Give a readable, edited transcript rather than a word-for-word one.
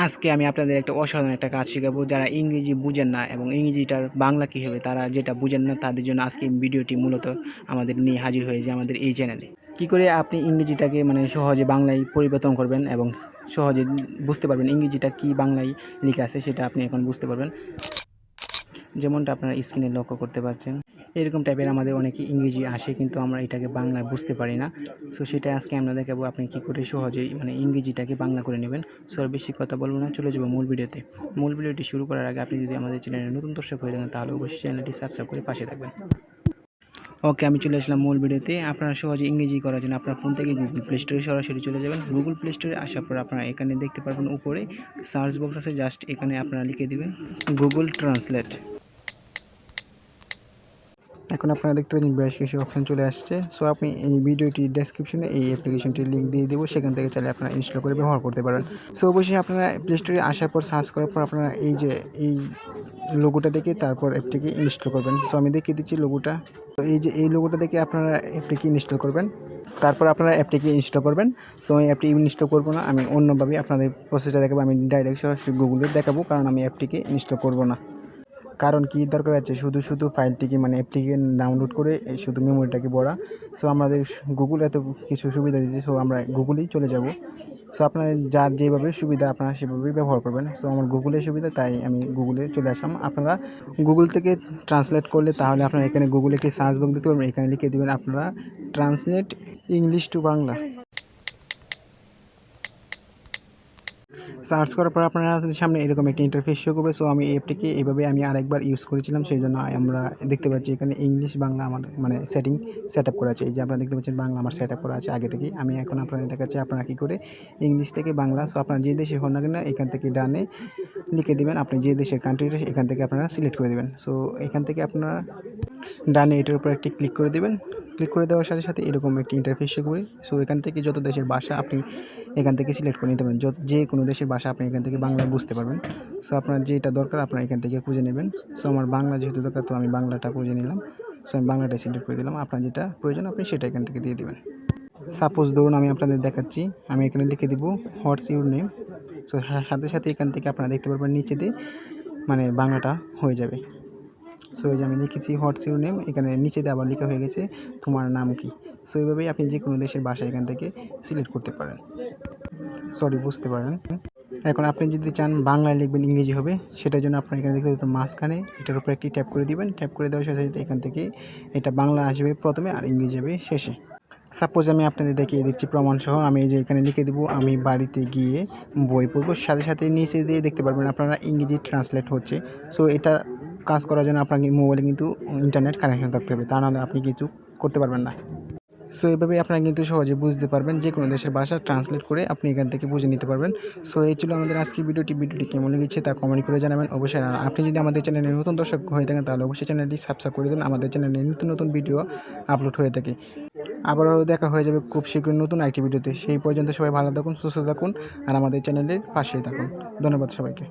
আজকে আমি আপনাদের একটা অসাধারণ একটা কাজ শেখাবো। যারা ইংরেজি বুঝেন না এবং ইংরেজিটার বাংলা কী হবে তারা যেটা বুঝেন না তাদের জন্য আজকে ভিডিওটি মূলত আমাদের নিয়ে হাজির হয়েছে আমাদের এই চ্যানেলে। কী করে আপনি ইংরেজিটাকে সহজে বাংলায় পরিবর্তন করবেন এবং সহজে বুঝতে পারবেন ইংরেজিটা কী বাংলায় লেখা আছে সেটা আপনি এখন বুঝতে পারবেন। যেমনটা আপনারা স্ক্রিনে লক্ষ্য করতে পারছেন, এরকম টাইপের আমাদের অনেকে ইংরেজি আসে কিন্তু আমরা এটাকে বাংলায় বুঝতে পারি না। সো সেটা আজকে আমরা দেখাবো আপনি কী করে সহজেই ইংরেজিটাকে বাংলা করে নেবেন। সো আর বেশি কথা বলবো না, চলে যাবো মূল ভিডিওতে। মূল ভিডিওটি শুরু করার আগে আপনি যদি আমাদের চ্যানেলে নতুন দর্শক হয়ে থাকেন তাহলে অবশ্যই চ্যানেলটি সাবস্ক্রাইব করে পাশে থাকবেন। ওকে, আমি চলে আসলাম মূল ভিডিওতে। আপনারা সহজে ইংরেজি করার জন্য আপনার ফোন থেকে গুগল প্লে স্টোরে সরাসরি চলে যাবেন। গুগল প্লে স্টোরে আসার পর আপনারা এখানে দেখতে পারবেন উপরে সার্চ বক্স আছে, জাস্ট এখানে আপনারা লিখে দেবেন গুগল ট্রান্সলেট। এখন আপনারা দেখতে পাচ্ছেন বেশ কিছু অপশন চলে আসছে। সো আপনি এই ভিডিওটি ডেসক্রিপশনে এই অ্যাপ্লিকেশনটির লিঙ্ক দিয়ে দেবো, সেখান থেকে চাইলে আপনারা ইনস্টল করে ব্যবহার করতে পারেন। সো অবশ্যই আপনারা প্লে স্টোরে আসার পর সার্চ করার পর আপনারা এই লোগোটা দেখে তারপর অ্যাপটিকে ইনস্টল করবেন। সো আমি দেখিয়ে দিচ্ছি লোগোটা। তো এই লোগোটা দেখে আপনারা অ্যাপটিকে ইনস্টল করবেন, তারপর আপনারা অ্যাপটিকে ইনস্টল করবেন। সো আমি অ্যাপটি ইনস্টল করবো না, আমি অন্যভাবে আপনাদের প্রসেসটা দেখাবো। আমি ডাইরেক্ট সরাসরি গুগলে দেখাবো, কারণ আমি অ্যাপটিকে ইনস্টল করবো না। কারণ কি দরকার আছে শুধু ফাইলটিকে অ্যাপটিকে ডাউনলোড করে শুধু মেমোরিটাকে ভরা। সো আমাদের গুগল এত কিছু সুবিধা দিচ্ছে, সো আমরা গুগলেই চলে যাব। সো আপনার যার যেভাবে সুবিধা আপনারা সেভাবেই ব্যবহার করবেন। সো আমার গুগলের সুবিধা, তাই আমি গুগলে চলে আসলাম। আপনারা গুগল থেকে ট্রান্সলেট করলে তাহলে আপনারা এখানে গুগলে একটি সার্চ বক্স দিতে পারবেন, এখানে লিখে দেবেন আপনারা translate English to Bangla. Search করার পর আপনারা সামনে এরকম একটা ইন্টারফেস শো করবে। সো আমি এই অ্যাপটিকে এইভাবে আরেকবার ইউজ করেছিলাম, সেই জন্য আমরা দেখতে পাচ্ছি এখানে ইংলিশ বাংলা আমার সেট আপ করা আছে। এই যে আপনারা দেখতে পাচ্ছেন বাংলা আমার সেট আপ করা আছে আগে থেকেই। আমি এখন আপনাদের দেখাচ্ছি আপনারা কী করে ইংলিশ থেকে বাংলা। সো আপনারা যে দেশে হন না কেন এখান থেকে ডানে লিখে দেবেন আপনি যে দেশের কান্ট্রিটা, এখান থেকে আপনারা সিলেক্ট করে দেবেন। সো এখান থেকে আপনারা ডানে এটার উপর একটি ক্লিক করে দেবেন। ক্লিক করে দেওয়ার সাথে সাথে এরকম একটি ইন্টারফেস শো করবে। সো এখান থেকে যত দেশের ভাষা আপনি এখান থেকে সিলেক্ট করে নিতে পারেন। যে কোনো দেশের ভাষা আপনি এখান থেকে বাংলা বুঝতে পারবেন। সো আপনার যেটা দরকার আপনারা এখান থেকে খুঁজে নেবেন। সো আমার বাংলা যেহেতু দরকার, তো আমি বাংলাটা খুঁজে নিলাম। সো আমি বাংলাটা সিলেক্ট করে দিলাম। আপনার যেটা প্রয়োজন আপনি সেটা এখান থেকে দিয়ে দেবেন। সাপোজ ধরুন আমি আপনাদের দেখাচ্ছি, আমি এখানে লিখে দিব হোয়াটস ইউর নেম। সো সাথে সাথে এখান থেকে আপনারা দেখতে পারবেন নিচে দিয়ে বাংলাটা হয়ে যাবে। সো এই যে আমি লিখেছি হোয়াটস ইউর নেম, এখানে নিচে দিয়ে আবার লেখা হয়ে গেছে তোমার নাম কি। সো এইভাবেই আপনি যে কোনো দেশের ভাষা এখান থেকে সিলেক্ট করতে পারেন। বুঝতে পারেন। এখন আপনি যদি চান বাংলায় লিখবেন ইংরেজি হবে, সেটার জন্য আপনার এখানে দেখতে পাবেন মাঝখানে এটার উপর একটি ট্যাপ করে দিবেন। ট্যাপ করে দেওয়ার সাথে সাথে এখান থেকে এটা বাংলা আসবে প্রথমে আর ইংরেজি যাবে শেষে। সাপোজ আমি আপনাদের দেখিয়ে দিচ্ছি প্রমাণসহ। আমি এই যে এখানে লিখে দেবো আমি বাড়িতে গিয়ে বই পড়বো, সাথে সাথে নিচে দিয়ে দেখতে পারবেন আপনারা ইংরেজি ট্রান্সলেট হচ্ছে। সো এটা কাজ করার জন্য আপনাকে মোবাইলে কিন্তু ইন্টারনেট কানেকশন থাকতে হবে, তা নাহলে আপনি কিছু করতে পারবেন না। সো এইভাবে আপনারা কিন্তু সহজে বুঝতে পারবেন, যে কোনো দেশের ভাষা ট্রান্সলেট করে আপনি এখান থেকে বুঝে নিতে পারবেন। সো এই ছিল আমাদের আজকের ভিডিওটি কেমন লেগেছে তা কমেন্ট করে জানাবেন অবশ্যই। আর আপনি যদি আমাদের চ্যানেলে নতুন দর্শক হয়ে থাকেন তাহলে অবশ্যই চ্যানেলটি সাবস্ক্রাইব করে দিন। আমাদের চ্যানেলে নতুন ভিডিও আপলোড হয়ে থাকে। আবারও দেখা হয়ে যাবে খুব শীঘ্রই নতুন আরেকটি ভিডিওতে। সেই পর্যন্ত সবাই ভালো থাকুন, সুস্থ থাকুন আর আমাদের চ্যানেলের পাশেই থাকুন। ধন্যবাদ সবাইকে।